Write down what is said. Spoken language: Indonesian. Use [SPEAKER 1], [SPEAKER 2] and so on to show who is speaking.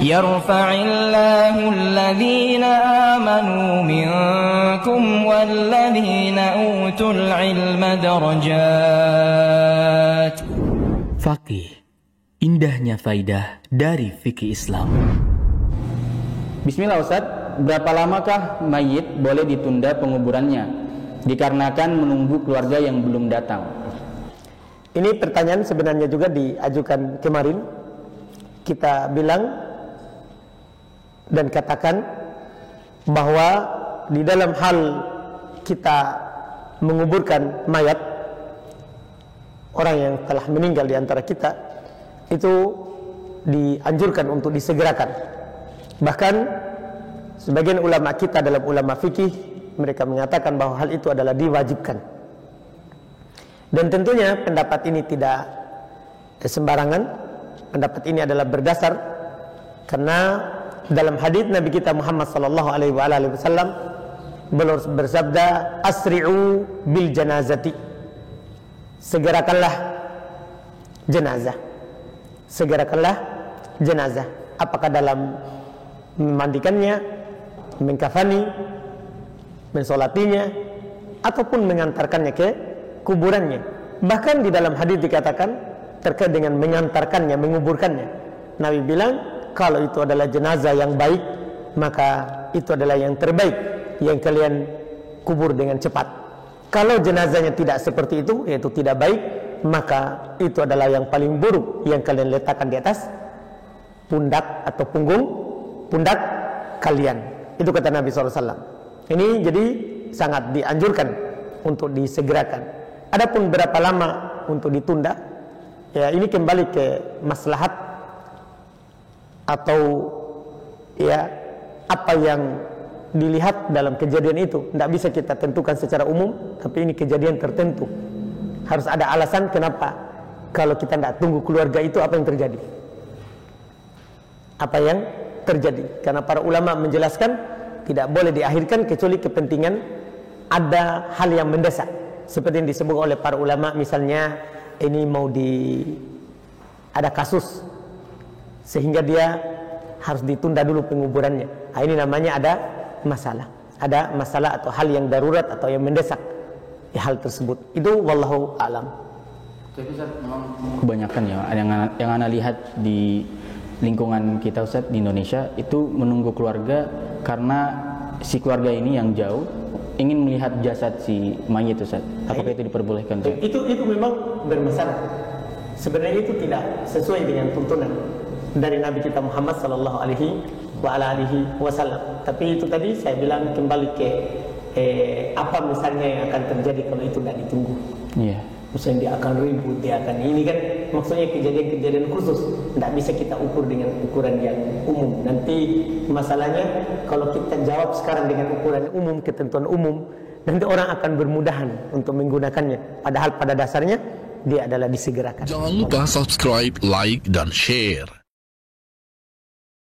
[SPEAKER 1] يرفع الله الذين آمنوا منكم والذين أوتوا العلم درجات.
[SPEAKER 2] Faqih, indahnya faidah dari fikih Islam.
[SPEAKER 3] Bismillah Ustaz, berapa lamakah mayit boleh ditunda penguburannya dikarenakan menunggu keluarga yang belum datang?
[SPEAKER 4] Ini pertanyaan sebenarnya juga diajukan kemarin. Kita bilang dan katakan bahwa di dalam hal kita menguburkan mayat orang yang telah meninggal di antara kita, itu dianjurkan untuk disegerakan. Bahkan sebagian ulama kita dalam ulama fikih, mereka mengatakan bahwa hal itu adalah diwajibkan. Dan tentunya pendapat ini tidak sembarangan. Pendapat ini adalah berdasar karena dalam hadis Nabi kita Muhammad sallallahu alaihi wasallam beliau bersabda, asri'u bil janazati, segerakanlah jenazah, segerakanlah jenazah. Apakah dalam memandikannya, mengkafani, mensolatinya, ataupun mengantarkannya ke kuburannya. Bahkan di dalam hadis dikatakan terkait dengan mengantarkannya, menguburkannya, Nabi bilang kalau itu adalah jenazah yang baik, maka itu adalah yang terbaik yang kalian kubur dengan cepat. Kalau jenazahnya tidak seperti itu, yaitu tidak baik, maka itu adalah yang paling buruk yang kalian letakkan di atas pundak atau pundak kalian. Itu kata Nabi SAW. Ini jadi sangat dianjurkan untuk disegerakan. Adapun berapa lama untuk ditunda, ya ini kembali ke maslahat atau ya apa yang dilihat dalam kejadian itu. Tidak bisa kita tentukan secara umum, tapi ini kejadian tertentu. Harus ada alasan kenapa. Kalau kita tidak tunggu keluarga itu, apa yang terjadi? Apa yang terjadi? Karena para ulama menjelaskan tidak boleh diakhirkan kecuali kepentingan ada hal yang mendesak. Seperti yang disebut oleh para ulama, misalnya ini ada kasus sehingga dia harus ditunda dulu penguburannya. Nah, ini namanya ada masalah atau hal yang darurat atau yang mendesak di hal tersebut. Itu wallahu a'lam.
[SPEAKER 3] Tapi Ustaz, memang kebanyakan ya yang ana lihat di lingkungan kita Ustaz di Indonesia itu menunggu keluarga karena si keluarga ini yang jauh ingin melihat jasad si mayit Ustaz. Apakah itu diperbolehkan Ustaz?
[SPEAKER 4] Itu memang bermasalah. Sebenarnya itu tidak sesuai dengan tuntunan dari Nabi kita Muhammad sallallahu alaihi wasallam. Tapi itu tadi saya bilang kembali ke apa misalnya yang akan terjadi kalau itu tidak ditunggu.
[SPEAKER 3] Iya.
[SPEAKER 4] Misalnya dia akan ribut, dia akan ini kan, maksudnya kejadian-kejadian khusus. Tidak bisa kita ukur dengan ukuran yang umum. Nanti masalahnya kalau kita jawab sekarang dengan ukuran umum, ketentuan umum, nanti orang akan bermudahan untuk menggunakannya. Padahal pada dasarnya dia adalah disegerakan.
[SPEAKER 5] Jangan lupa subscribe, like, dan share.